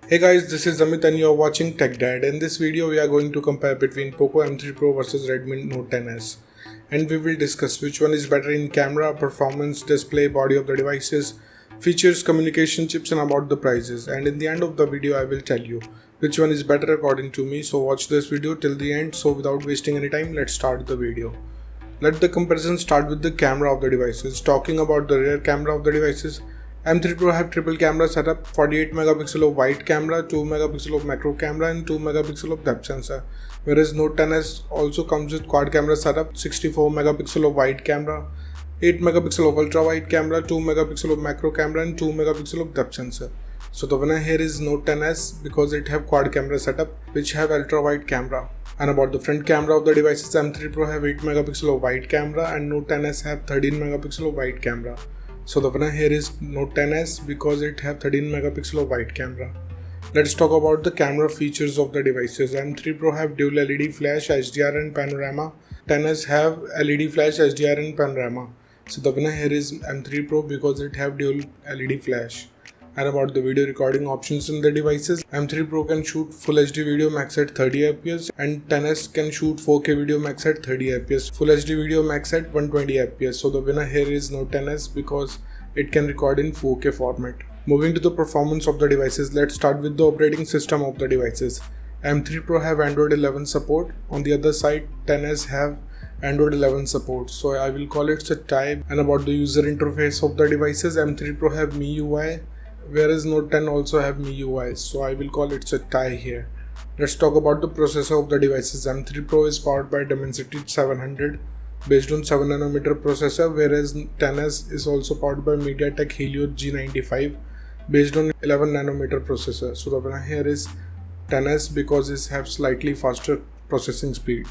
Hey guys, this is Amit and you are watching Tech Dad. In this video, we are going to compare between Poco M3 Pro versus Redmi Note 10s. And we will discuss which one is better in camera, performance, display, body of the devices, features, communication chips and about the prices. And in the end of the video, I will tell you which one is better according to me. So watch this video till the end. So without wasting any time, let's start the video. Let the comparison start with the camera of the devices. Talking about the rear camera of the devices, M3 Pro have triple camera setup, 48 megapixel of wide camera, 2 megapixel of macro camera and 2 megapixel of depth sensor. Whereas Note 10s also comes with quad camera setup, 64 megapixel of wide camera, 8 megapixel of ultra wide camera, 2 megapixel of macro camera and 2 megapixel of depth sensor. So the winner here is Note 10s because it have quad camera setup which have ultra wide camera. And about the front camera of the devices, M3 Pro have 8 megapixel of wide camera and Note 10s have 13 megapixel of wide camera. So the winner here is Note 10s because it have 13 megapixel of wide camera. Let's talk about the camera features of the devices. M3 Pro have dual LED flash, HDR and panorama. 10s have LED flash, HDR and panorama. So the winner here is M3 Pro because it have dual LED flash. And about the video recording options in the devices, M3 Pro can shoot Full HD video max at 30 fps and 10s can shoot 4K video max at 30 fps, Full HD video max at 120 fps. So the winner here is Note 10s because it can record in 4K format. Moving to the performance of the devices, let's start with the operating system of the devices. M3 Pro have Android 11 support. On the other side, 10s have Android 11 support. So I will call it a tie. And about the user interface of the devices, M3 Pro have MIUI, whereas Note 10 also have MIUI, so I will call it a tie here. Let's talk about the processor of the devices. M3 Pro is powered by Dimensity 700 based on 7nm processor, whereas 10s is also powered by MediaTek Helio G95 based on 11nm processor. So the winner here is 10s because it have slightly faster processing speed.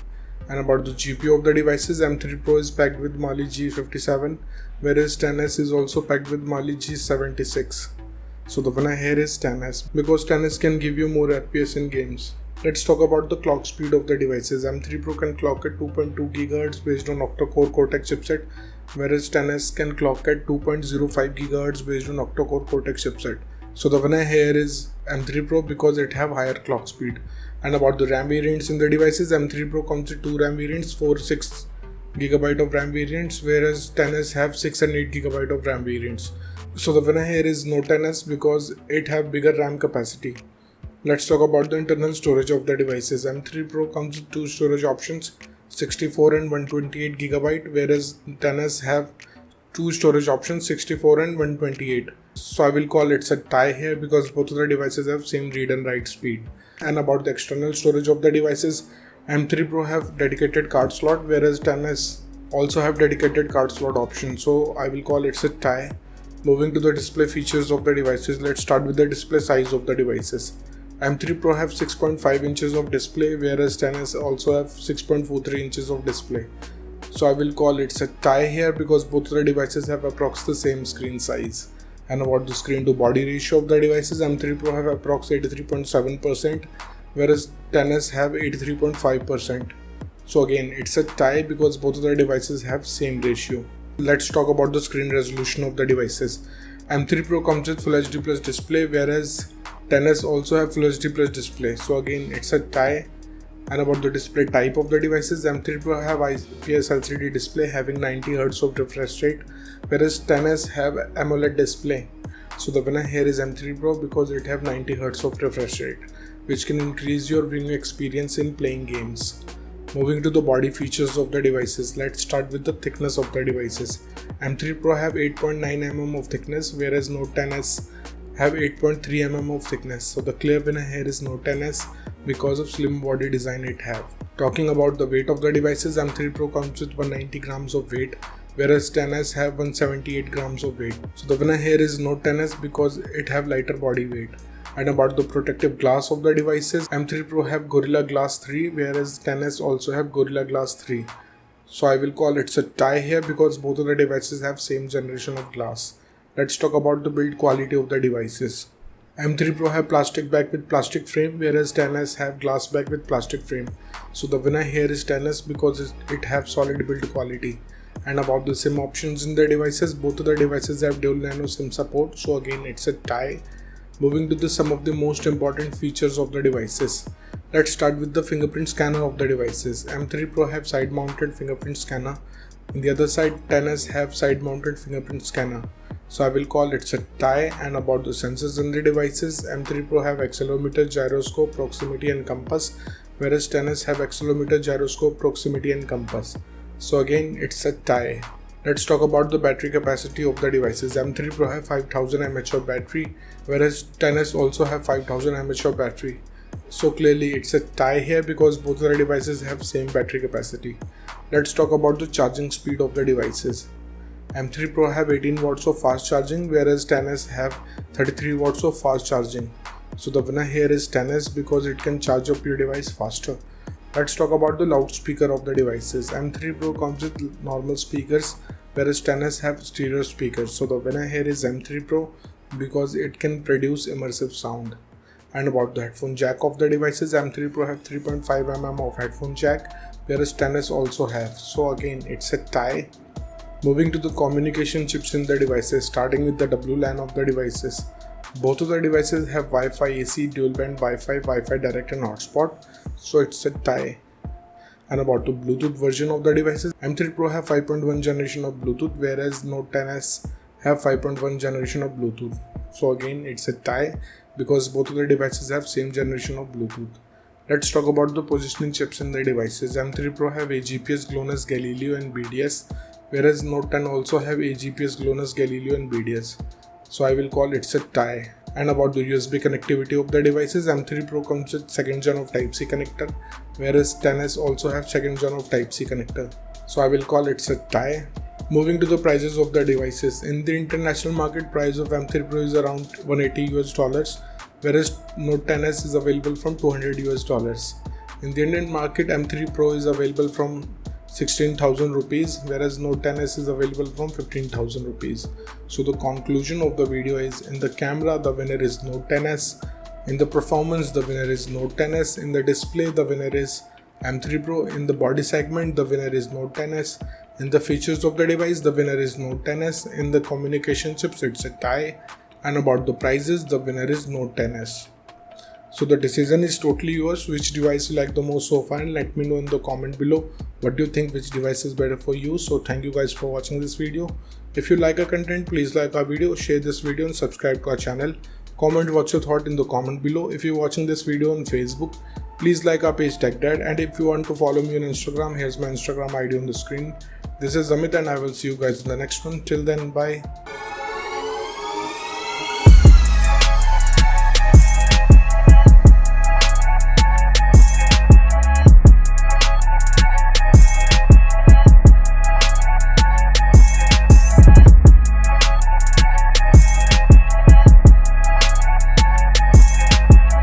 And about the GPU of the devices, M3 Pro is packed with Mali G57, whereas 10s is also packed with Mali G76. So the winner here is 10s because 10s can give you more FPS in games. Let's talk about the clock speed of the devices. M3 Pro can clock at 2.2 GHz based on octa-core Cortex chipset, whereas 10s can clock at 2.05 GHz based on octa-core Cortex chipset. So the winner here is M3 Pro because it have higher clock speed. And about the RAM variants in the devices, M3 Pro comes with two RAM variants, 6 GB of RAM variants, whereas 10s have 6 and 8 GB of RAM variants. So the winner here is Note 10s because it have bigger RAM capacity. Let's talk about the internal storage of the devices. M3 Pro comes with two storage options, 64 and 128 GB, whereas 10s have two storage options, 64 and 128. So I will call it a tie here because both of the devices have same read and write speed. And about the external storage of the devices, M3 Pro have dedicated card slot, whereas 10s also have dedicated card slot option. So I will call it a tie. Moving to the display features of the devices, let's start with the display size of the devices. M3 Pro have 6.5 inches of display, whereas 10s also have 6.43 inches of display. So I will call it a tie here because both of the devices have approx the same screen size. And about the screen to body ratio of the devices, M3 Pro have approx 83.7%, whereas 10s have 83.5%. So again, it's a tie because both of the devices have same ratio. Let's talk about the screen resolution of the devices. M3 Pro comes with Full HD Plus display, whereas 10s also have Full HD Plus display. So again, it's a tie. And about the display type of the devices, M3 Pro have IPS LCD display having 90 Hz of refresh rate, whereas 10s have AMOLED display. So the winner here is M3 Pro because it have 90 Hz of refresh rate, which can increase your viewing experience in playing games. Moving to the body features of the devices, let's start with the thickness of the devices. M3 Pro have 8.9 mm of thickness, whereas Note 10s have 8.3 mm of thickness. So the clear winner here is Note 10s because of slim body design it have. Talking about the weight of the devices, M3 Pro comes with 190 grams of weight, whereas 10s have 178 grams of weight. So the winner here is Note 10s because it have lighter body weight. And about the protective glass of the devices, M3 Pro have Gorilla Glass 3, whereas 10s also have Gorilla Glass 3. So I will call it a tie here because both of the devices have same generation of glass. Let's talk about the build quality of the devices. M3 Pro have plastic back with plastic frame, whereas 10s have glass back with plastic frame. So the winner here is 10s because it have solid build quality. And about the SIM options in the devices, both of the devices have dual nano SIM support. So again, it's a tie. Moving to some of the most important features of the devices. Let's start with the fingerprint scanner of the devices. M3 Pro have side mounted fingerprint scanner. On the other side, XS have side mounted fingerprint scanner. So I will call it a tie. And about the sensors in the devices, M3 Pro have accelerometer, gyroscope, proximity and compass, whereas XS have accelerometer, gyroscope, proximity and compass. So again, it's a tie. Let's talk about the battery capacity of the devices. M3 Pro have 5000 mAh of battery, whereas XS also have 5000 mAh of battery. So clearly it's a tie here because both the devices have same battery capacity. Let's talk about the charging speed of the devices. M3 Pro have 18 watts of fast charging, whereas XS have 33 watts of fast charging. So the winner here is XS because it can charge up your device faster. Let's talk about the loudspeaker of the devices. M3 Pro comes with normal speakers, whereas XS have stereo speakers. So the winner here is M3 Pro because it can produce immersive sound. And about the headphone jack of the devices, M3 Pro have 3.5 mm of headphone jack, whereas XS also have. So again, it's a tie. Moving to the communication chips in the devices, starting with the WLAN of the devices. Both of the devices have Wi-Fi AC, dual band Wi-Fi, Wi-Fi direct and hotspot. So it's a tie. And about the Bluetooth version of the devices, M3 Pro have 5.1 generation of Bluetooth, whereas Note XS have 5.1 generation of Bluetooth. So again, it's a tie because both of the devices have same generation of Bluetooth. Let's talk about the positioning chips in the devices. M3 Pro have AGPS, GLONASS, Galileo and BDS, whereas Note 10 also have AGPS, GLONASS, Galileo and BDS. So I will call it a tie. And about the USB connectivity of the devices, M3 Pro comes with 2nd gen of Type-C connector, whereas XS also have 2nd gen of Type-C connector. So I will call it a tie. Moving to the prices of the devices. In the international market, price of M3 Pro is around $180, whereas Note XS is available from $200. In the Indian market, M3 Pro is available from 16,000 rupees, whereas Note XS is available from 15,000 rupees. So the conclusion of the video is, in the camera the winner is Note XS, in the performance the winner is Note XS, in the display the winner is M3 Pro, in the body segment the winner is Note XS, in the features of the device the winner is Note XS, in the communication chips it's a tie, and about the prices the winner is Note XS. So the decision is totally yours, which device you like the most so far, and let me know in the comment below what do you think, which device is better for you. So thank you guys for watching this video. If you like our content, please like our video, share this video and subscribe to our channel. Comment what's your thought in the comment below. If you're watching this video on Facebook, please like our page TechDad, and if you want to follow me on Instagram, here's my Instagram ID on the screen. This is Amit and I will see you guys in the next one. Till then, bye.